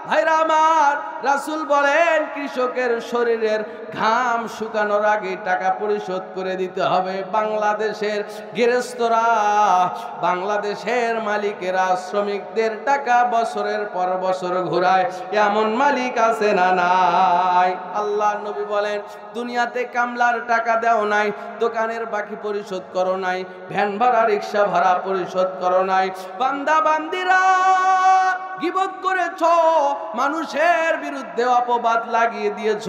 ভাইরা আমার, রাসূল বলেন কৃষকের শরীরের ঘাম শুকানোর আগে টাকা পরিশোধ করে দিতে হবে। বাংলাদেশের গৃহস্থরা, বাংলাদেশের মালিকেরা শ্রমিকদের টাকা বছরের পর বছর ঘুরায়, এমন মালিক আছে না নাই? আল্লাহ নবী বলেন, দুনিয়াতে কামলার টাকা দেও নাই, দোকানের বাকি পরিশোধ করো নাই, ভ্যান ভাড়া রিক্সা ভাড়া পরিশোধ করো নাই, বান্দা বান্দিরা গীবত করেছ, মানুষের বিরুদ্ধে অপবাদ লাগিয়ে দিয়েছ,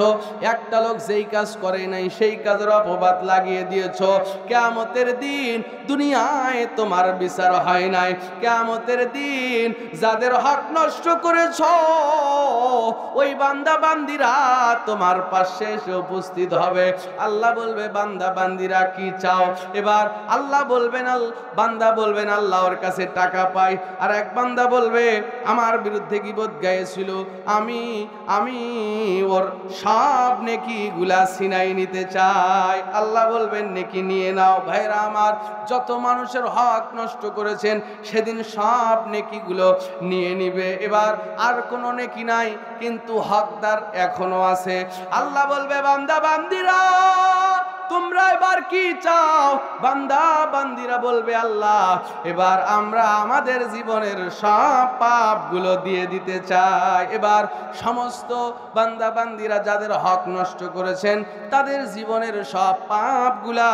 একটা লোক যেই কাজ করে নাই সেই কাজের অপবাদ লাগিয়ে দিয়েছ। কিয়ামতের দিন দুনিয়ায় তোমার বিচার হয় নাই, কিয়ামতের দিন যাদের হক নষ্ট করেছ ওই বান্দা বান্দিরা তোমার পাশে এসে উপস্থিত হবে। আল্লাহ বলবে, বান্দা বান্দিরা কি চাও? এবার আল্লাহ বলবেন, বান্দা বলবেন আল্লাহ ওর কাছে টাকা পাই, আর এক বান্দা বলবে আমার বিরুদ্ধে গীবত গাইছিল, আমি ওর সব নেকি গুলা ছিনাই নিতে চাই। আল্লাহ বলবেন, নেকি নিয়ে নাও। ভাইরা আমার, যত মানুষের হক নষ্ট করেছেন সেদিন সব নেকি গুলো নিয়ে নিবে। এবার আর কোনো নেকি নাই, কিন্তু হকদার এখনো আছে। আল্লাহ বলবে, বান্দা বান্দিরা তোমরা এবার কি চাও? বান্দা বান্দিরা বলবে, আল্লাহ এবার আমরা আমাদের জীবনের সব পাপগুলো দিয়ে দিতে চাই। এবার সমস্ত বান্দা বান্দিরা যাদের হক নষ্ট করেছেন তাদের জীবনের সব পাপগুলা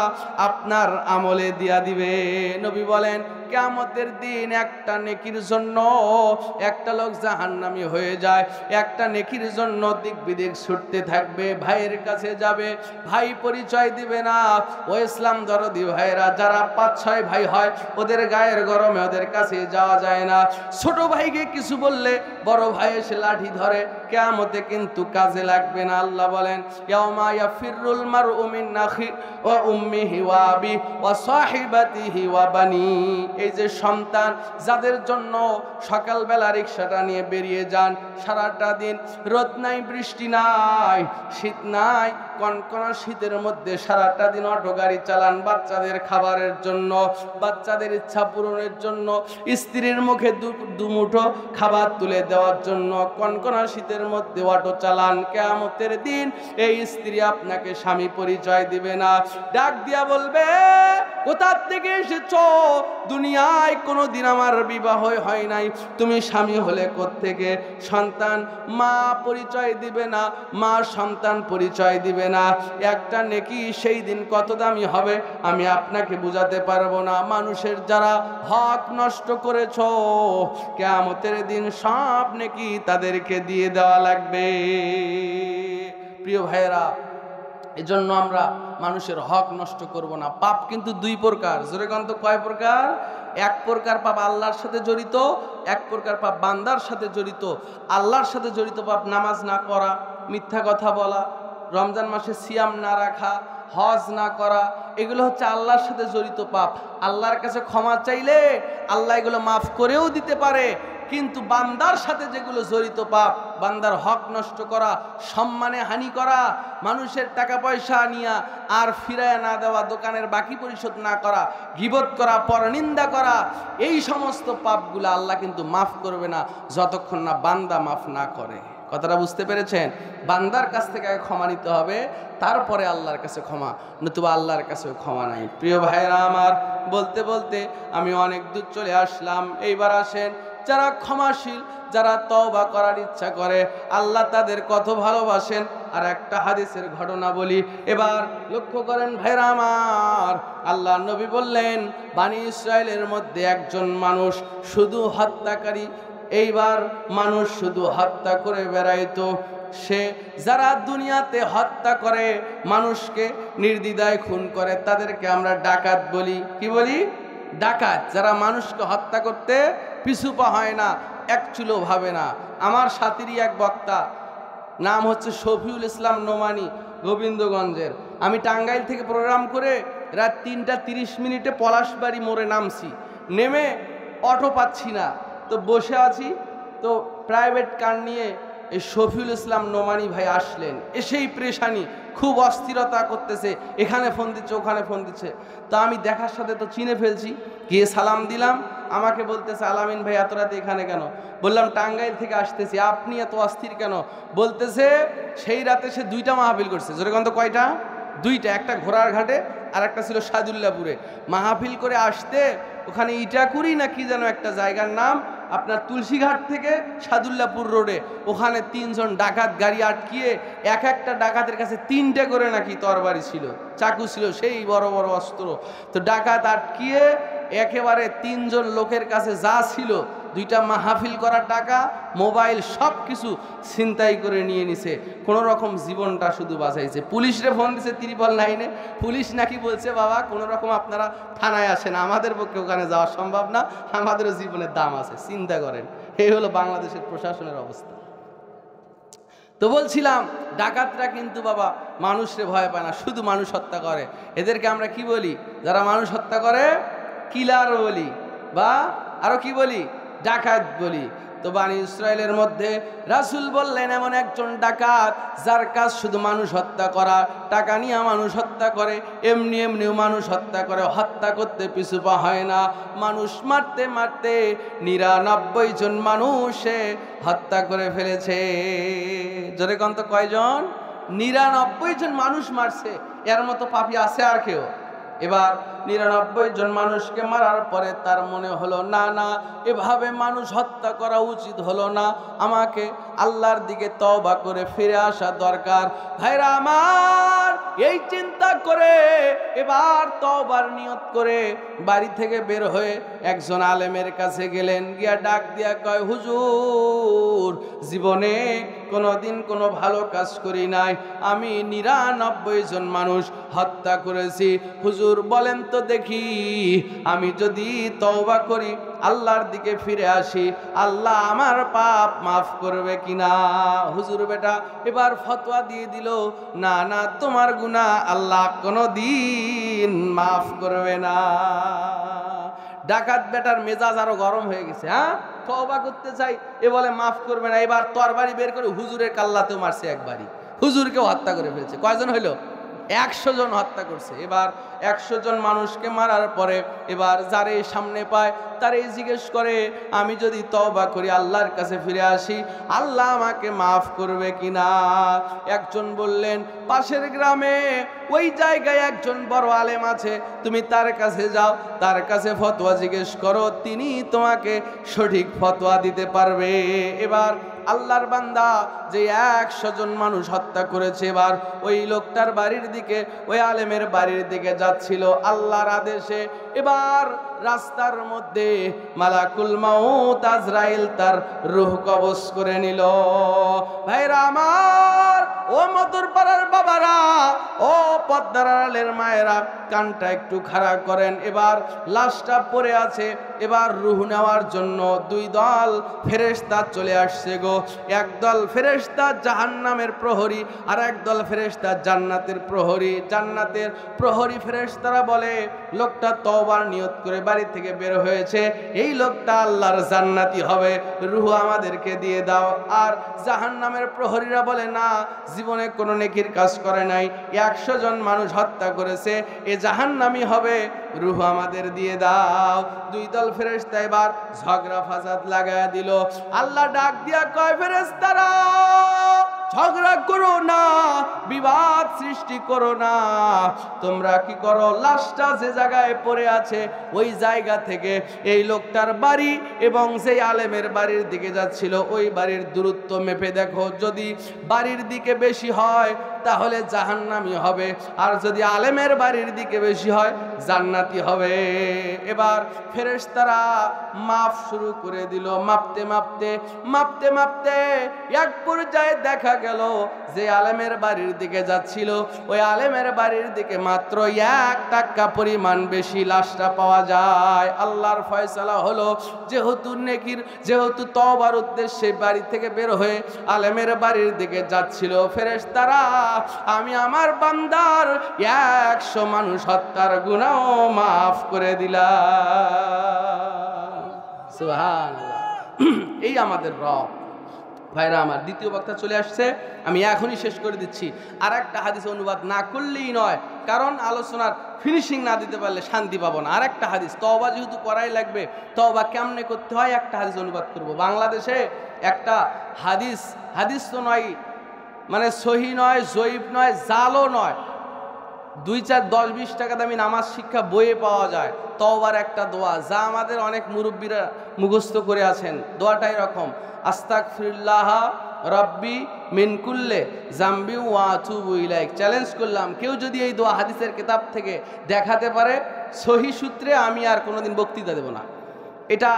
আপনার আমলে দিয়া দিবে। নবী বলেন, কিয়ামতের দিন একটা নেকির জন্য একটা লোক জাহান্নামী হয়ে যায়, একটা নেকির জন্য দিক বিদিক ছুটতে থাকবে। ভাইয়ের কাছে যাবে, ভাই পরিচয় দিবে, দিবে না। ও ইসলাম দরদি ভাইরা, যারা 5-6 ভাই হয় ওদের গায়ের গরমে ওদের কাছে যাওয়া যায় না। ছোট ভাইকে কিছু বললে বড় ভাই এসে লাঠি ধরে, কিয়ামতে কিন্তু কাজে লাগবে না। আল্লাহ বলেন ইয়াউমা ইয়াফিরুল মারউ মিন আখি ওয়া উম্মিহি ওয়া আবি ওয়া সাহিবাতিহি ওয়া বানি। এই যে সন্তান যাদের জন্য সকালবেলা রিকশাটা নিয়ে বেরিয়ে যান, সারাটা দিন রোদ নাই, বৃষ্টি নাই, শীত নাই, কনকনা শীতের মধ্যে সারাটা দিন অটো গাড়ি চালান বাচ্চাদের খাবারের জন্য, বাচ্চাদের ইচ্ছা পূরণের জন্য, স্ত্রীর মুখে দুমুঠো খাবার তুলে দেওয়ার জন্য কনকনা শীতের মধ্যে অটো চালান। কিয়ামতের দিন এই স্ত্রী আপনাকে স্বামী পরিচয় দিবে না, ডাক দিয়া বলবে কোথা থেকে এসেছো? দুনিয়ায় কোনোদিন আমার বিবাহ হয় নাই, তুমি স্বামী হলে কোত্থেকে? সন্তান মা পরিচয় দিবে না, মা সন্তান পরিচয় দিবে না। একটা নেকি সেই দিন কত দামি হবে আমি আপনাকে বুঝাতে পারবো না। মানুষের যারা হক নষ্ট করেছো, কিয়ামতের দিন সব নেকি তাদেরকে দিয়ে দেওয়া লাগবে। প্রিয় ভাইয়েরা, এজন্য আমরা মানুষের হক নষ্ট করব না। পাপ কিন্তু 2 প্রকার। জোরে কোন তো কয় প্রকার? 1 প্রকার পাপ আল্লাহর সাথে জড়িত, 1 প্রকার পাপ বান্দার সাথে জড়িত। আল্লাহর সাথে জড়িত পাপ নামাজ না পড়া, মিথ্যা কথা বলা, রমজান মাসে সিয়াম না রাখা, হজ না করা, এগুলো হচ্ছে আল্লাহর সাথে জড়িত পাপ। আল্লাহর কাছে ক্ষমা চাইলে আল্লাহ এগুলো মাফ করেও দিতে পারে। কিন্তু বান্দার সাথে যেগুলো জড়িত পাপ, বান্দার হক নষ্ট করা, সম্মানে হানি করা, মানুষের টাকা পয়সা নিয়া আর ফিরায় না দেওয়া, দোকানের বাকি পরিশোধ না করা, গীবত করা, পরনিন্দা করা, এই সমস্ত পাপগুলো আল্লাহ কিন্তু মাফ করবে না যতক্ষণ না বান্দা মাফ না করে। কথাটা বুঝতে পেরেছেন? বান্দার কাছ থেকে আগে ক্ষমা নিতে হবে, তারপরে আল্লাহর কাছে ক্ষমা, নতুবা আল্লাহর কাছেও ক্ষমা নাই। প্রিয় ভাইরা আমার, বলতে বলতে আমি অনেক দূর চলে আসলাম। এইবার আসেন, যারা ক্ষমাশীল, যারা তওবা করার ইচ্ছা করে, আল্লাহ তাদের কত ভালোবাসেন। আর একটা হাদিসের ঘটনা বলি, এবার লক্ষ্য করেন ভাইরা আমার। আল্লাহ নবী বললেন, বানি ইসরায়েলের মধ্যে একজন মানুষ শুধু হত্যাকারী, এইবার মানুষ শুধু হত্যা করে বেড়াইতো। সে যারা দুনিয়াতে হত্যা করে, মানুষকে নির্দ্বিধায় খুন করে, তাদেরকে আমরা ডাকাত বলি। কি বলি? ডাকাত। যারা মানুষকে হত্যা করতে পিছু পা হয় না, এক চুলো ভাবে না। আমার সাথীরই এক বক্তা, নাম হচ্ছে শফিউল ইসলাম নোমানি, গোবিন্দগঞ্জের। আমি টাঙ্গাইল থেকে প্রোগ্রাম করে রাত 3:30 পলাশবাড়ি মোড়ে নামছি। নেমে অটো পাচ্ছি না, তো বসে আছি, তো প্রাইভেট কার নিয়ে এই শফিউল ইসলাম নোমানি ভাই আসলেন। এসেই প্রেশানি, খুব অস্থিরতা করতেছে, এখানে ফোন দিচ্ছে, ওখানে ফোন দিচ্ছে। তো আমি দেখার সাথে তো চিনে ফেলছি, গিয়ে সালাম দিলাম। আমাকে বলতেছে, আলামিন ভাই এত রাতে এখানে কেন? বললাম টাঙ্গাইল থেকে আসতেছি। আপনি এত অস্থির কেন? বলতেছে সেই রাতে সে 2টা মাহফিল করছে। জোরে কোন তো কয়টা? 2টা। একটা ঘোড়ার ঘাটে আর একটা ছিল সাদুল্লাপুরে। মাহফিল করে আসতে ওখানে ইটাকুরি না কি যেন একটা জায়গার নাম, আপনার তুলসীঘাট থেকে সাদুল্লাপুর রোডে, ওখানে 3 জন ডাকাত গাড়ি আটকিয়ে, এক একটা ডাকাতের কাছে 3টে করে নাকি তরবারি ছিল, চাকু ছিল, সেই বড় বড় অস্ত্র। তো ডাকাত আটকিয়ে একেবারে 3 জন লোকের কাছে যা ছিল, 2টা মাহফিল করার টাকা, মোবাইল, সব কিছু ছিনতাই করে নিয়ে নিছে। কোনো রকম জীবনটা শুধু বাঁচাইছে। পুলিশরে ফোন দিছে 999। পুলিশ নাকি বলছে, বাবা কোনো রকম আপনারা থানায় আসেন, আমাদের পক্ষে ওখানে যাওয়া সম্ভব না, আমাদেরও জীবনের দাম আছে। চিন্তা করেন, এই হলো বাংলাদেশের প্রশাসনের অবস্থা। তো বলছিলাম, ডাকাতরা কিন্তু বাবা মানুষরে ভয় পায় না, শুধু মানুষ হত্যা করে। এদেরকে আমরা কি বলি? যারা মানুষ হত্যা করে কিলার বলি, বা আরো কি বলি? ডাকাত বলি। তো বানি ইসরায়েলের মধ্যে রাসূল বললেন, এমন একজন ডাকাত যার কাজ শুধু মানুষ হত্যা করা, টাকা নিয়ে মানুষ হত্যা করে, এমনি এমনিও মানুষ হত্যা করে, হত্যা করতে পিছু পা হয় না। মানুষ মারতে মারতে 99 জন মানুষে হত্যা করে ফেলেছে। জোরে কোন তো কয়জন? 99 জন মানুষ মারছে। এর মতো পাপী আছে আর কেউ? এবার 99 জন মানুষকে মারার পরে তার মনে হলো না না, এভাবে মানুষ হত্যা করা উচিত হলো না, আমাকে আল্লাহর দিকে তওবা করে ফিরে আসা দরকার। ভাইরা আমার, এই চিন্তা করে এবার তওবার নিয়ত করে বাড়ি থেকে বের হয়ে একজন আলেমের কাছে গেলেন। গিয়া ডাক দিয়া কয়, হুজুর, জীবনে কোনোদিন কোনো ভালো কাজ করি নাই, আমি 99 জন মানুষ হত্যা করেছি। হুজুর বলেন তো দেখি, আমি যদি তওবা করি, আল্লাহর দিকে ফিরে আসি, আল্লাহ আমার পাপ মাফ করবে কিনা? হুজুর বেটা এবার ফতোয়া দিয়ে দিল, না না, তোমার গুনাহ আল্লাহ কোনোদিন মাফ করবে না। ডাকাত বেটার মেজাজ আরো গরম হয়ে গেছে। হ্যাঁ, তওবা করতে চাই, এ বলে মাফ করবে না। এবার তরবারি বের করে হুজুরের কাল্লাতেও মারছে একবারই, হুজুরকেও হত্যা করে ফেলছে। কয়জন হইল? 100 জন হত্যা করছে। এবার 100 জন মানুষকে মারার পরে এবার যারে সামনে পায় তারে জিজ্ঞেস করে, আমি যদি তওবা করি, আল্লাহর কাছে ফিরে আসি, আল্লাহ আমাকে মাফ করবে কিনা? একজন বললেন, পাশের গ্রামে ওই জায়গায় একজন বড় আলেম আছে, তুমি তার কাছে যাও, তার কাছে ফতোয়া জিজ্ঞেস করো, তিনি তোমাকে সঠিক ফতোয়া দিতে পারবে। এবার আল্লাহর বান্দা যে 100 জন মানুষ হত্যা করেছে, এবার ওই লোকটার বাড়ির দিকে, ওই আলেমের বাড়ির দিকে যাচ্ছিল আল্লাহর আদেশে। এবার রাস্তার মধ্যে মালাকুল মাউত আজরাইল তার রূহ কবজ করে নিল। ভাইরা আমার, ও মধুরপাড়ার বাবারা, ও পদ্মার আড়ালের মায়েরা, কানটা একটু খাড়া করেন। এবার লাশটা পড়ে আছে, এবার রূহ নেওয়ার জন্য 2 দল ফেরেশতা চলে আসছে গো। একদল ফেরেশতা জাহান্নামের প্রহরী, আর একদল ফেরেশতা জান্নাতের প্রহরী। জান্নাতের প্রহরী ফেরেশতারা বলে, লোকটা তওবার নিয়ত করে বাড়ি থেকে বের হয়েছে, এই লোকটা আল্লাহর জান্নাতি হবে, রূহ আমাদেরকে দিয়ে দাও। আর জাহান্নামের প্রহরীরা বলে, না, জীবনে কোনো নেকির কাজ করে নাই, 100 জন মানুষ হত্যা করেছে, এ জাহান্নামী হবে, রূহ আমাদের দিয়ে দাও। 2 দল ফেরেশতা এবার ঝগড়া ফাসাদ লাগায়া দিল। আল্লাহ ডাক দিয়া কয়, ফেরেশতারা ঝগড়া করো না, বিবাদ সৃষ্টি করো না, তোমরা কি করো, লাশটা যে জায়গায় পড়ে আছে ওই জায়গা থেকে এই লোকটার বাড়ি এবং সেই আলেমের বাড়ির দিকে যাচ্ছিল ওই বাড়ির দূরত্ব মেপে দেখো, যদি বাড়ির দিকে বেশি হয় তাহলে জাহান্নামী হবে, আর যদি আলেমের বাড়ির দিকে বেশি হয় জান্নাতি হবে। এবার ফেরেশতারা মাপ শুরু করে দিল, মাপতে মাপতে মাপতে মাপতে এক পর্যায়ে দেখা গেল যে আলেমের বাড়ির দিকে যাচ্ছিল ওই আলেমের বাড়ির দিকে মাত্র 1 টাকা পরিমাণ বেশি লাশটা পাওয়া যায়। আল্লাহর ফয়সালা হলো, যেহেতু তওবার উদ্দেশ্যে বাড়ি থেকে বের হয়ে আলেমের বাড়ির দিকে যাচ্ছিল ফেরেশতারা, আমি আমার বান্দার 100 মানুষ হত্যার গুনাহ মাফ করে দিলাম। সুবহানাল্লাহ। এই আমাদের রব। ভাইরা আমার, দ্বিতীয় বক্তা চলে আসছে, আমি এখনই শেষ করে দিচ্ছি। আর একটা হাদিস অনুবাদ না করলেই নয়, কারণ আলোচনার ফিনিশিং না দিতে পারলে শান্তি পাবো না। আর একটা হাদিস, তওবা যেহেতু করাই লাগবে, তওবা কেমনে করতে হয় একটা হাদিস অনুবাদ করব। বাংলাদেশে একটা হাদিস তো নয়, মানে সহি নয়, জয়ীফ নয়, জালও নয়, 2, 4, 10, 20 টাকা দামি নামাজ শিক্ষা বইয়ে পাওয়া যায় তওবার একটা দোয়া, যা আমাদের অনেক মুরব্বীরা মুখস্থ করে আছেন। দোয়াটা এরকম, আস্তাগফিরুল্লাহ রাব্বি মিন কুল্লি জামবি ওয়া আতুবু ইলাইক। চ্যালেঞ্জ করলাম, কেউ যদি এই দোয়া হাদিসের কিতাব থেকে দেখাতে পারে সহি সূত্রে, আমি আর কোনোদিন বক্তৃতা দেব না। এটা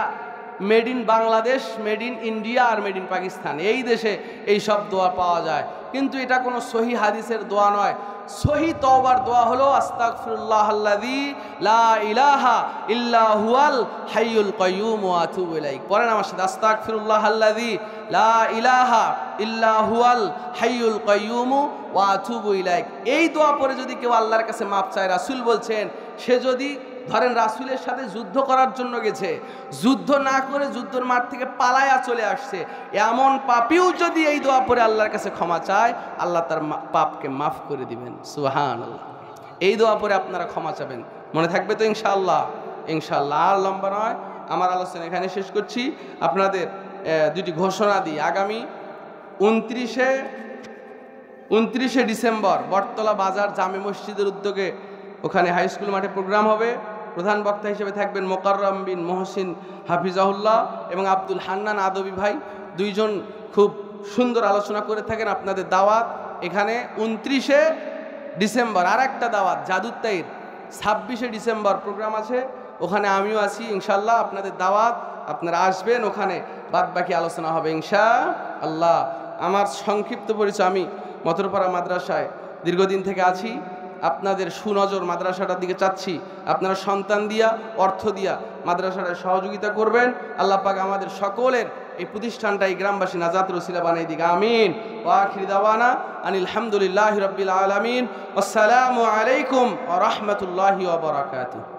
made in Bangladesh, made in India আর মেড ইন পাকিস্তান, এই দেশে এই সব দোয়া পাওয়া যায়, কিন্তু এটা কোনো সহি হাদিসের দোয়া নয়। সহি তওবার দোয়া হলো আস্তাগফিরুল্লাহাল্লাযী লা ইলাহা ইল্লা হুয়াল হাইয়ুল কাইয়্যুম ওয়া আতুবু ইলাইহি। পড়েন আমার সাথে, আস্তাগফিরুল্লাহাল্লাযী লা ইলাহা ইল্লা হুয়াল হাইয়ুল কাইয়্যুম ওয়া আতুবু ইলাইহি। এই দোয়া পড়ে যদি কেউ আল্লাহর কাছে মাপ চায়, রাসূল বলছেন, সে যদি ধরেন রাসূলের সাথে যুদ্ধ করার জন্য গেছে, যুদ্ধ না করে যুদ্ধের মাঠ থেকে পালায়া চলে আসছে, এমন পাপীও যদি এই দোয়া পড়ে আল্লাহর কাছে ক্ষমা চায়, আল্লাহ তার পাপকে মাফ করে দিবেন। সুবহানাল্লাহ। এই দোয়া পড়ে আপনারা ক্ষমা চাবেন, মনে থাকবে তো ইনশাআল্লাহ? ইনশাআল্লাহ। আর লম্বা নয়, আমার আলোচনা এখানে শেষ করছি। আপনাদের 2টি ঘোষণা দিই। আগামী 29শে ডিসেম্বর বটতলা বাজার জামে মসজিদের উদ্যোগে ওখানে হাই স্কুল মাঠে প্রোগ্রাম হবে। প্রধান বক্তা হিসেবে থাকবেন মোকাররম বিন মহসিন হাফিজাহুল্লাহ এবং আব্দুল হান্নান আদবি ভাই, দুইজন খুব সুন্দর আলোচনা করে থাকেন। আপনাদের দাওয়াত এখানে 29শে ডিসেম্বর, আর একটা দাওয়াত জাদুত্তাইর 26শে ডিসেম্বর প্রোগ্রাম আছে, ওখানে আমিও আছি ইনশাল্লাহ। আপনাদের দাওয়াত, আপনারা আসবেন, ওখানে বাদ বাকি আলোচনা হবে ইনশাআল্লাহ। আমার সংক্ষিপ্ত পরিচয়, আমি মথুরপাড়া মাদ্রাসায় দীর্ঘদিন থেকে আছি। আপনাদের সুনজর মাদ্রাসাটার দিকে চাচ্ছি, আপনারা সন্তান দিয়া অর্থ দিয়া মাদ্রাসাটায় সহযোগিতা করবেন। আল্লাহ পাক আমাদের সকলের এই প্রতিষ্ঠানটা এই গ্রামবাসী নাজাতের ওসিলা বানাই দিক, আমিন। ওয়া আখির দাওয়ানা আনিল হামদুলিল্লাহি রাব্বিল আলামিন। আসসালামু আলাইকুম ওয়া রাহমাতুল্লাহি ওয়া বারাকাতুহু।